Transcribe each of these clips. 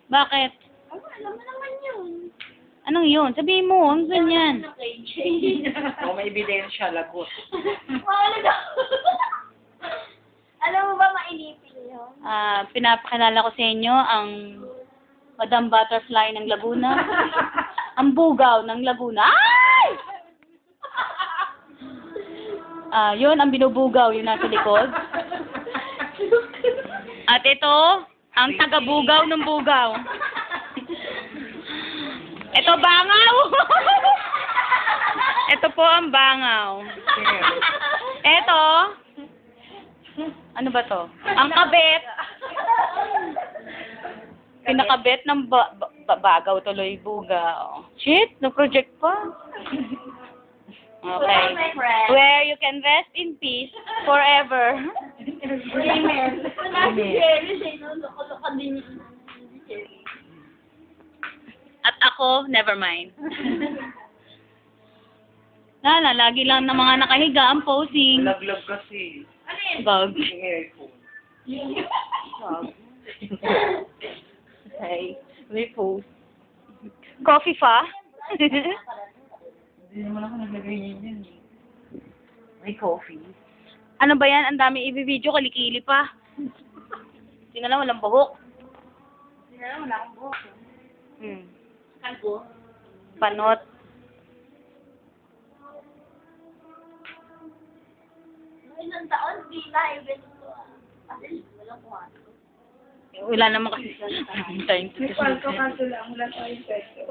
Bakit? Alam mo naman yun. Anong yun? Sabihin mo, ang ganyan. O, may ebidensya, lagot. Wala daw. Alam mo ba mainipin yun? Pinapakilala ko sa inyo ang Madam Butterfly ng Laguna. Ang bugaw ng Laguna. Ay! Yun, ang binubugaw, yung nasa likod. At ito, ang taga-bugaw ng bugaw. Ito, bangaw. Ito po ang bangaw. Ito, ano ba to? Ang kabit. Pinakabit ng bagaw tuloy bugaw. Shit, no-project pa. Okay. Where you can rest in peace forever. Amen. At ako, never mind. Lagi lang ng mga nakahiga ang posing. Laglag kasi. Bug. Yung aircon. Okay. May pose. Coffee fa? Hindi naman ako naglagay yun. May coffee. Ano ba yan? Ang dami i-video, kilikili pa. Hindi na lang, walang buhok. Hindi na wala akong buhok. Kalbo. Panot. Noong ilang taon, di na event ko. Kasi walang kuhato. Wala naman kasi time to kaso lang, wala tayong peso.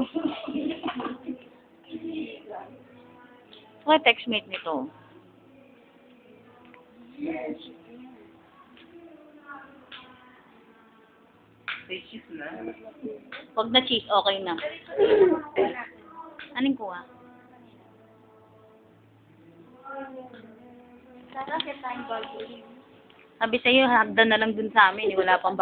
What textmate nito? Say cheese na. Wag na cheese, okay na. Anong kuha? Sana kita yung bago. Sabi sa'yo, hagdan na lang dun sa amin. Wala pang